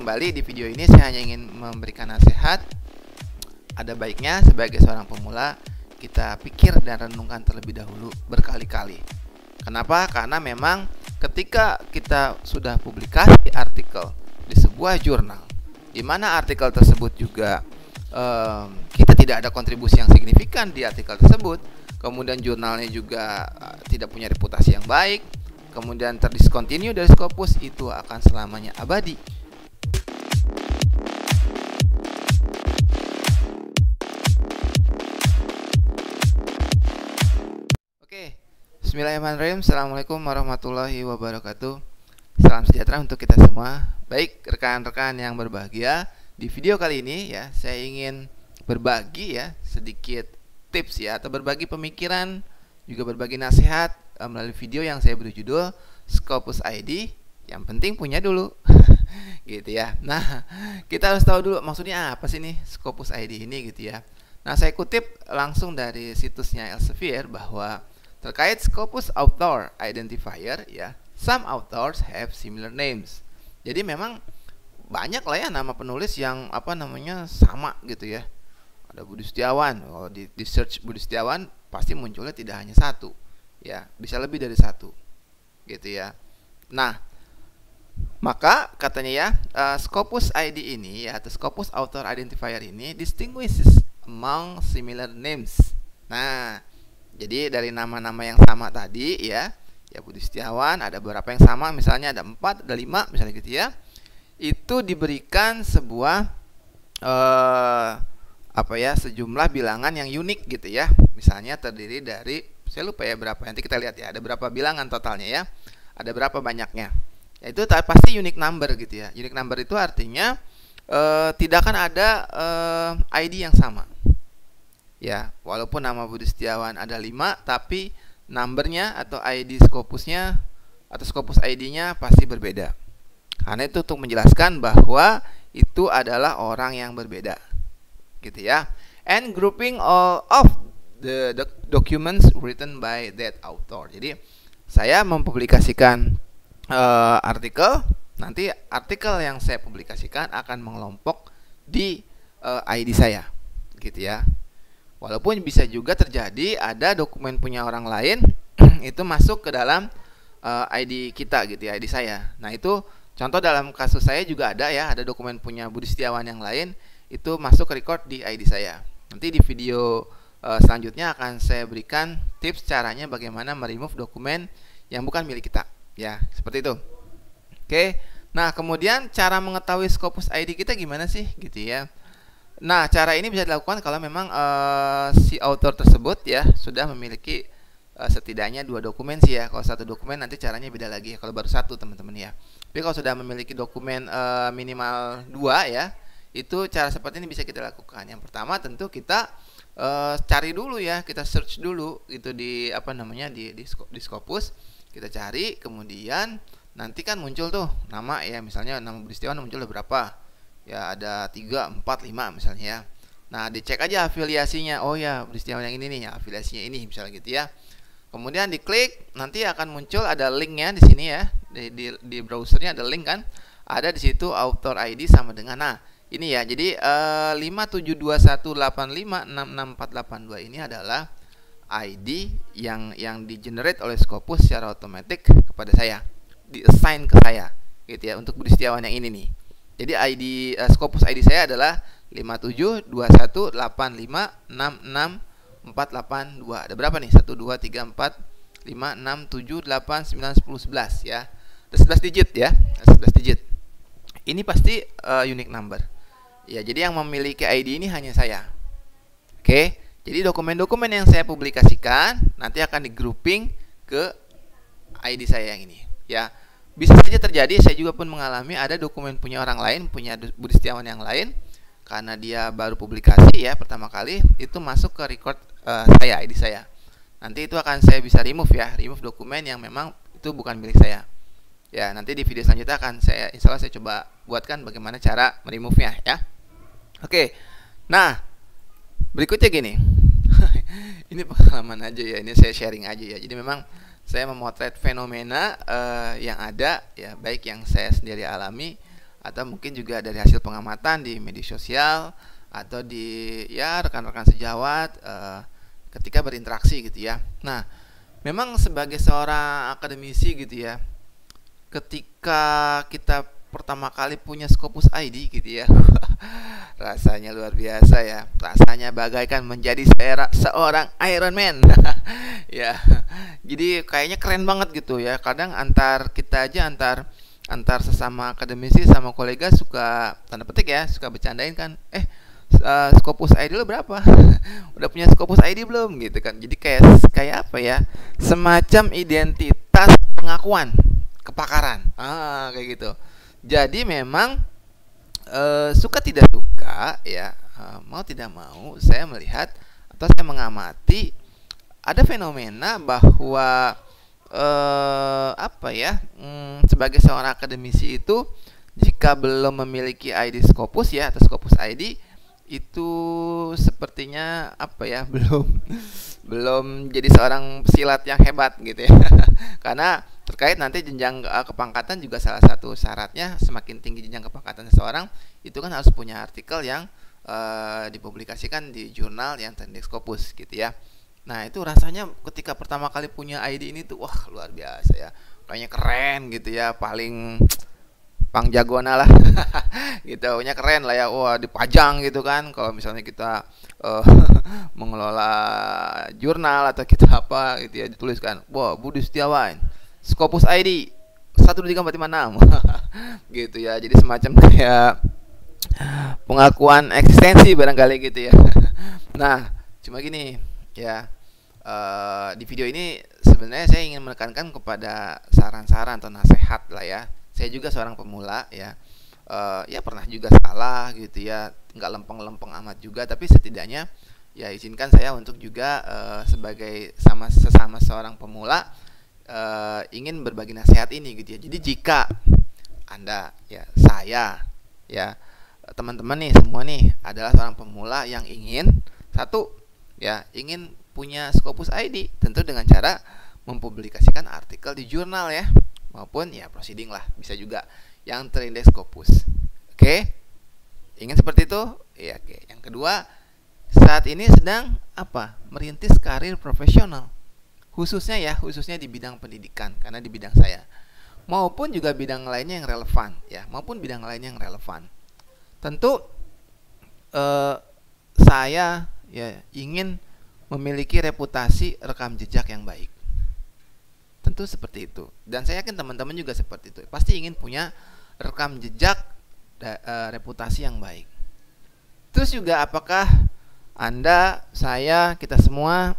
kembali di video ini saya hanya ingin memberikan nasihat. Ada baiknya sebagai seorang pemula kita pikir dan renungkan terlebih dahulu berkali-kali. Kenapa? Karena memang ketika kita sudah publikasi artikel di sebuah jurnal, di mana artikel tersebut juga kita tidak ada kontribusi yang signifikan di artikel tersebut, kemudian jurnalnya juga tidak punya reputasi yang baik, kemudian terdiscontinue dari Scopus, itu akan selamanya abadi. Oke, bismillahirrahmanirrahim. Assalamualaikum warahmatullahi wabarakatuh. Salam sejahtera untuk kita semua. Baik, rekan-rekan yang berbahagia, di video kali ini ya saya ingin berbagi ya sedikit tips ya, atau berbagi pemikiran, juga berbagi nasihat melalui video yang saya beri judul Scopus ID yang penting punya dulu. Gitu ya. Nah, kita harus tahu dulu maksudnya apa sih nih Scopus ID ini gitu ya. Nah, saya kutip langsung dari situsnya Elsevier bahwa terkait Scopus Author Identifier ya, some authors have similar names. Jadi memang banyak lah ya nama penulis yang sama gitu ya. Ada Budi Setiawan, di search Budi Setiawan pasti munculnya tidak hanya satu ya, bisa lebih dari satu gitu ya. Nah, maka katanya ya, Scopus ID ini ya, atau Scopus Author Identifier ini distinguishes among similar names. Nah, jadi dari nama-nama yang sama tadi ya Budi Setiawan, ada beberapa yang sama, misalnya ada 4, ada 5 misalnya gitu ya, itu diberikan sebuah sejumlah bilangan yang unik gitu ya. Misalnya terdiri dari, saya lupa ya berapa, nanti kita lihat ya, ada berapa bilangan totalnya ya, ada berapa banyaknya. Itu pasti unique number gitu ya. Unique number itu artinya tidak akan ada ID yang sama. Ya, walaupun nama Budi Setiawan ada 5, tapi numbernya atau ID Scopusnya atau Scopus ID-nya pasti berbeda. Karena itu untuk menjelaskan bahwa itu adalah orang yang berbeda, gitu ya. And grouping all of the documents written by that author. Jadi saya mempublikasikan artikel, nanti artikel yang saya publikasikan akan mengelompok di ID saya, gitu ya. Walaupun bisa juga terjadi ada dokumen punya orang lain itu masuk ke dalam ID kita gitu ya, ID saya. Nah, itu contoh dalam kasus saya juga ada ya, ada dokumen punya Budi Setiawan yang lain itu masuk ke record di ID saya. Nanti di video selanjutnya akan saya berikan tips caranya bagaimana meremove dokumen yang bukan milik kita ya, seperti itu. Oke. Nah, kemudian cara mengetahui Scopus ID kita gimana sih gitu ya. Nah, cara ini bisa dilakukan kalau memang si author tersebut ya sudah memiliki setidaknya 2 dokumen sih ya. Kalau 1 dokumen nanti caranya beda lagi ya, kalau baru 1 teman-teman ya. Tapi kalau sudah memiliki dokumen minimal 2 ya, itu cara seperti ini bisa kita lakukan. Yang pertama tentu kita cari dulu ya, kita search dulu gitu di di Scopus. Kita cari, kemudian nanti kan muncul tuh nama ya, misalnya nama Budi Setiawan muncul berapa? Ya, ada 3, 4, 5 misalnya ya. Nah, dicek aja afiliasinya. Oh ya, Budi Setiawan yang ini nih, afiliasinya ini misalnya gitu ya. Kemudian diklik, nanti akan muncul ada linknya di sini ya. Di browsernya ada link kan. Ada di situ author ID sama dengan, nah, ini ya. Jadi 57218566482 ini adalah ID yang di-generate oleh Scopus secara otomatis kepada saya. Di-assign ke saya gitu ya, untuk Budi Setiawan yang ini nih. Jadi ID Scopus ID saya adalah 57218566482. Ada berapa nih? 1 2 3 4 5 6 7 8 9 10 11 ya. Ada 11 digit ya. Ada 11 digit. Ini pasti unique number. Ya, jadi yang memiliki ID ini hanya saya. Oke. Jadi dokumen-dokumen yang saya publikasikan nanti akan di-grouping ke ID saya yang ini ya. Bisa saja terjadi, saya juga pun mengalami ada dokumen punya orang lain, punya Budi Setiawan yang lain, karena dia baru publikasi ya pertama kali, itu masuk ke record saya, ID saya. Nanti itu akan saya bisa remove ya, remove dokumen yang memang itu bukan milik saya. Ya, nanti di video selanjutnya akan insya Allah saya coba buatkan bagaimana cara meremove-nya ya. Oke. Nah, berikutnya gini. Ini pengalaman aja ya, ini saya sharing aja ya. Jadi memang saya memotret fenomena yang ada ya, baik yang saya sendiri alami atau mungkin juga dari hasil pengamatan di media sosial atau di ya rekan-rekan sejawat ketika berinteraksi gitu ya. Nah, memang sebagai seorang akademisi gitu ya, ketika kita pertama kali punya Scopus ID gitu ya, rasanya luar biasa ya. Rasanya bagaikan menjadi seorang Iron Man. Ya. Jadi kayaknya keren banget gitu ya. Kadang antar kita aja antar sesama akademisi sama kolega suka tanda petik ya, suka bercandain kan. Scopus ID lo berapa? Udah punya Scopus ID belum gitu kan. Jadi kayak apa ya? Semacam identitas pengakuan kepakaran. Kayak gitu. Jadi memang suka tidak suka ya, mau tidak mau saya melihat atau saya mengamati ada fenomena bahwa sebagai seorang akademisi itu jika belum memiliki ID Scopus ya atau Scopus ID itu sepertinya belum jadi seorang pesilat yang hebat gitu ya. Karena terkait nanti jenjang kepangkatan juga salah satu syaratnya, semakin tinggi jenjang kepangkatan seseorang itu kan harus punya artikel yang dipublikasikan di jurnal yang terindeks Scopus gitu ya. Nah, itu rasanya ketika pertama kali punya ID ini tuh wah luar biasa ya. Kayaknya keren gitu ya, paling pangjagona lah. Gitu, pokoknya keren lah ya. Wah, dipajang gitu kan kalau misalnya kita mengelola jurnal atau kita apa gitu ya, dituliskan, "Wah, Budi Setiawan, Scopus ID 12345,6." Gitu ya. Jadi semacam kayak pengakuan eksistensi barangkali gitu ya. Nah, cuma gini ya, di video ini sebenarnya saya ingin menekankan kepada saran-saran atau nasihat lah ya. Saya juga seorang pemula ya, ya pernah juga salah gitu ya, nggak lempeng-lempeng amat juga, tapi setidaknya ya izinkan saya untuk juga sebagai sesama seorang pemula ingin berbagi nasihat ini gitu ya. Jadi jika Anda ya, saya ya, teman-teman nih semua nih adalah seorang pemula yang ingin ingin punya Scopus ID, tentu dengan cara mempublikasikan artikel di jurnal ya, maupun ya proceeding lah, bisa juga yang terindeks Scopus. Oke, ingin seperti itu ya. Oke, yang kedua, saat ini sedang merintis karir profesional, khususnya di bidang pendidikan, karena di bidang saya, maupun juga bidang lainnya yang relevan ya, tentu saya ya ingin memiliki reputasi rekam jejak yang baik. Tentu seperti itu. Dan saya yakin teman-teman juga seperti itu. Pasti ingin punya rekam jejak reputasi yang baik. Terus juga apakah Anda, saya, kita semua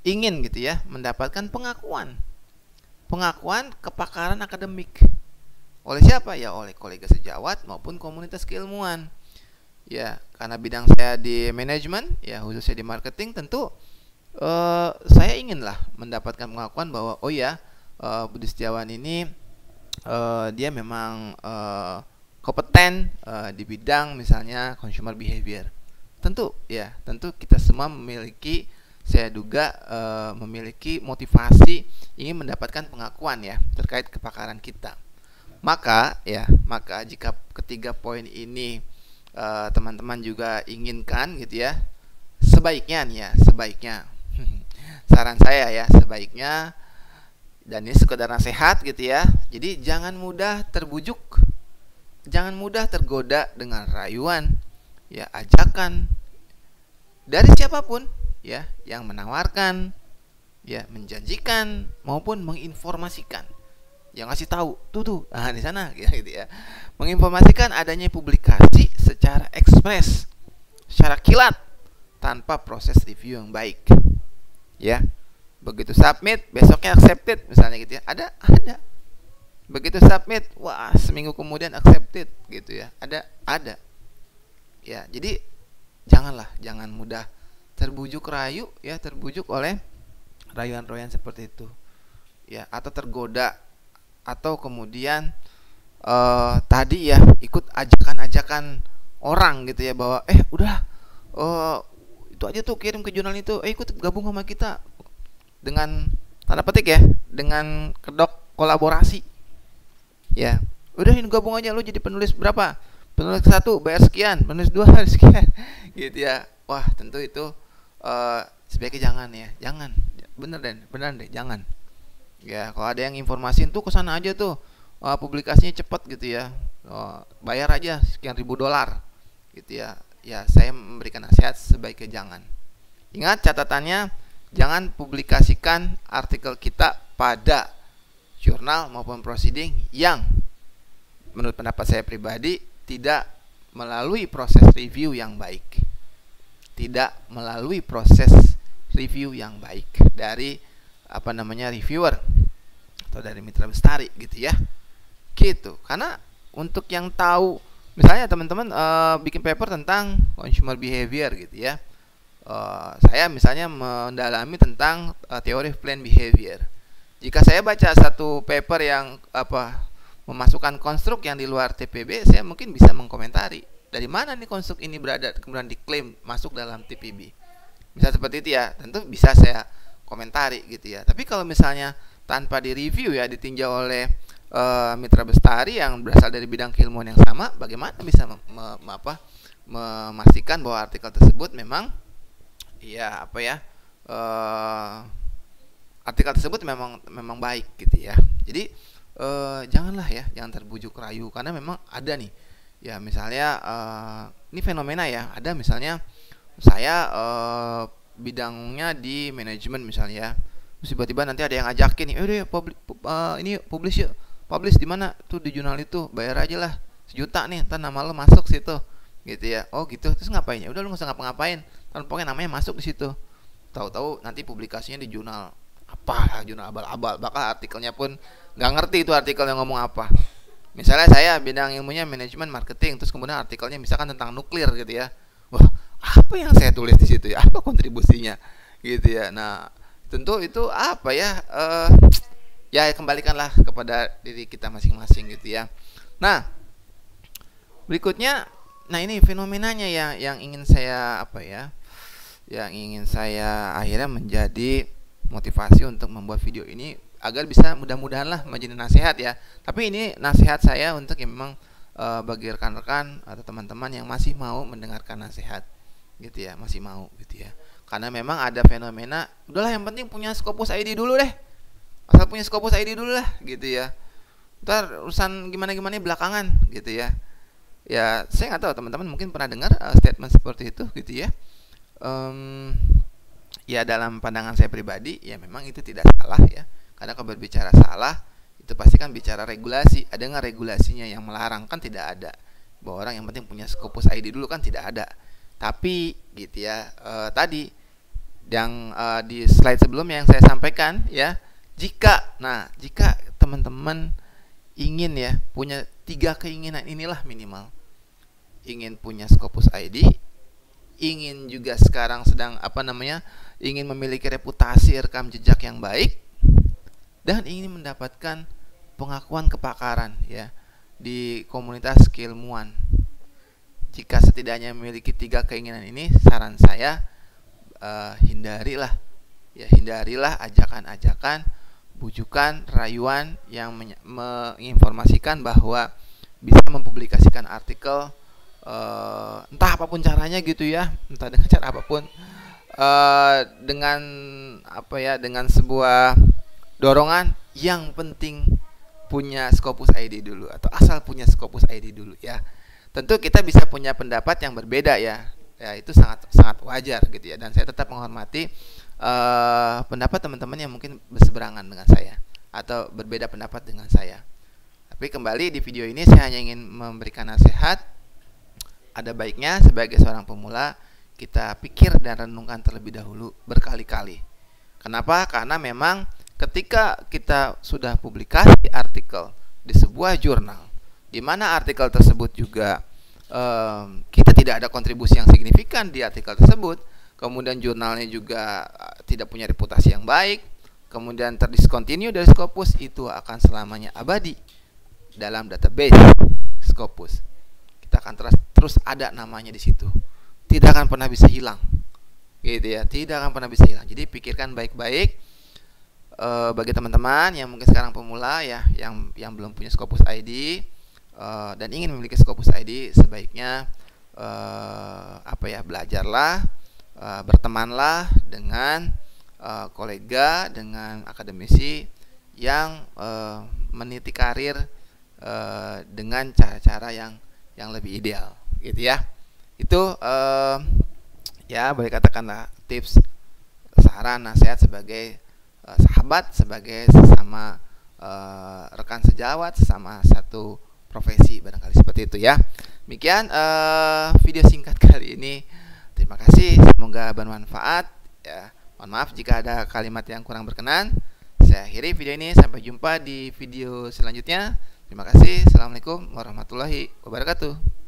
ingin gitu ya mendapatkan pengakuan kepakaran akademik. Oleh siapa? Ya oleh kolega sejawat maupun komunitas keilmuan. Ya, karena bidang saya di manajemen, ya khususnya di marketing, tentu saya inginlah mendapatkan pengakuan bahwa Budi Setiawan ini dia memang kompeten di bidang misalnya consumer behavior. Tentu kita semua memiliki, saya duga memiliki motivasi ingin mendapatkan pengakuan ya terkait kepakaran kita. Maka jika ketiga poin ini teman-teman juga inginkan gitu ya, sebaiknya saran saya ya, sebaiknya, dan ini sekedar nasihat gitu ya, jadi jangan mudah terbujuk, jangan mudah tergoda dengan rayuan ya, ajakan dari siapapun ya yang menawarkan ya, menjanjikan maupun menginformasikan, yang ngasih tahu tuh di sana gitu ya, menginformasikan adanya publikasi secara ekspres, secara kilat, tanpa proses review yang baik ya. Begitu submit besoknya accepted misalnya gitu ya, ada begitu submit wah seminggu kemudian accepted gitu ya, ada ya. Jadi jangan mudah terbujuk oleh rayuan-rayuan seperti itu ya, atau tergoda, atau kemudian tadi ya ikut ajakan-ajakan orang gitu ya, bahwa itu aja tuh, kirim ke jurnal itu, ikut gabung sama kita, dengan tanda petik ya, dengan kedok kolaborasi ya. Udah ini gabung aja, lu jadi penulis berapa, penulis 1 bayar sekian, penulis 2 bayar sekian gitu ya. Wah tentu itu sebaiknya jangan ya, jangan, bener deh jangan ya. Kalau ada yang informasin tuh kesana aja tuh, publikasinya cepet gitu ya, bayar aja sekian ribu dolar gitu ya. Ya saya memberikan nasihat sebaiknya jangan. Ingat catatannya, jangan publikasikan artikel kita pada jurnal maupun proceeding yang menurut pendapat saya pribadi tidak melalui proses review yang baik. Tidak melalui proses review yang baik dari reviewer atau dari mitra bestari gitu ya. Gitu. Karena untuk yang tahu, misalnya teman-teman bikin paper tentang consumer behavior gitu ya. Saya misalnya mendalami tentang teori plan behavior. Jika saya baca satu paper yang memasukkan konstruk yang di luar TPB, saya mungkin bisa mengkomentari dari mana nih konstruk ini berada, kemudian diklaim masuk dalam TPB. Bisa seperti itu ya, tentu bisa saya komentari gitu ya. Tapi kalau misalnya tanpa direview ya, ditinjau oleh mitra bestari yang berasal dari bidang keilmuan yang sama, bagaimana bisa memastikan bahwa artikel tersebut memang artikel tersebut memang baik gitu ya. Jadi janganlah ya, jangan terbujuk rayu, karena memang ada nih ya, misalnya ini fenomena ya, ada misalnya saya bidangnya di manajemen misalnya, terus tiba-tiba nanti ada yang ngajakin nih, ini publish di mana tuh, di jurnal itu, bayar aja lah 1 juta nih, ntar nama lo masuk situ gitu ya. Oh gitu, terus ngapain ya? Udah, lu nggak usah ngapa-ngapain, kan pokoknya namanya masuk di situ. Tahu-tahu nanti publikasinya di jurnal jurnal abal-abal, bahkan artikelnya pun nggak ngerti itu artikel yang ngomong apa. Misalnya saya bidang ilmunya manajemen marketing, terus kemudian artikelnya misalkan tentang nuklir gitu ya. Wah, apa yang saya tulis di situ ya? Apa kontribusinya gitu ya. Nah, tentu itu ya kembalikanlah kepada diri kita masing-masing gitu ya. Nah, berikutnya, nah ini fenomenanya yang ingin saya yang ingin saya akhirnya menjadi motivasi untuk membuat video ini, agar bisa mudah-mudahan lah menjadi nasihat ya. Tapi ini nasihat saya untuk yang memang bagi rekan-rekan atau teman-teman yang masih mau mendengarkan nasihat gitu ya, masih mau gitu ya. Karena memang ada fenomena, udahlah yang penting punya Scopus ID dulu deh, asal punya Scopus ID dulu lah gitu ya, ntar urusan gimana-gimana belakangan gitu ya. Ya saya nggak tahu teman-teman mungkin pernah dengar statement seperti itu gitu ya. Ya dalam pandangan saya pribadi ya memang itu tidak salah ya, karena kalau berbicara salah itu pasti kan bicara regulasi. Ada nggak regulasinya yang melarang? Kan tidak ada, bahwa orang yang penting punya Scopus ID dulu kan tidak ada. Tapi gitu ya, tadi yang di slide sebelumnya yang saya sampaikan ya, jika teman-teman ingin ya punya 3 keinginan inilah minimal, ingin punya Scopus ID, ingin juga sekarang sedang ingin memiliki reputasi rekam jejak yang baik, dan ingin mendapatkan pengakuan kepakaran ya di komunitas keilmuan. Jika setidaknya memiliki 3 keinginan ini, saran saya hindarilah ajakan-ajakan, bujukan, rayuan yang menginformasikan bahwa bisa mempublikasikan artikel entah apapun caranya gitu ya, entah dengan cara apapun, dengan sebuah dorongan yang penting punya Scopus ID dulu, atau asal punya Scopus ID dulu ya. Tentu kita bisa punya pendapat yang berbeda ya, itu sangat wajar gitu ya, dan saya tetap menghormati pendapat teman-teman yang mungkin berseberangan dengan saya atau berbeda pendapat dengan saya. Tapi kembali di video ini saya hanya ingin memberikan nasihat. Ada baiknya sebagai seorang pemula kita pikir dan renungkan terlebih dahulu berkali-kali. Kenapa? Karena memang ketika kita sudah publikasi artikel di sebuah jurnal, di mana artikel tersebut juga kita tidak ada kontribusi yang signifikan di artikel tersebut, kemudian jurnalnya juga tidak punya reputasi yang baik, kemudian terdiscontinue dari Scopus, itu akan selamanya abadi dalam database Scopus. Kita akan terus ada namanya di situ, tidak akan pernah bisa hilang gitu ya, tidak akan pernah bisa hilang. Jadi pikirkan baik-baik bagi teman-teman yang mungkin sekarang pemula ya, yang belum punya Scopus ID, dan ingin memiliki Scopus ID, sebaiknya belajarlah, bertemanlah dengan kolega, dengan akademisi yang meniti karir dengan cara-cara yang lebih ideal, gitu ya. Itu ya boleh katakanlah tips, saran, nasihat sebagai sahabat, sebagai sesama rekan sejawat, sesama satu profesi, barangkali seperti itu ya. Demikian video singkat kali ini. Terima kasih, semoga bermanfaat ya. Mohon maaf jika ada kalimat yang kurang berkenan. Saya akhiri video ini, sampai jumpa di video selanjutnya. Terima kasih. Assalamualaikum warahmatullahi wabarakatuh.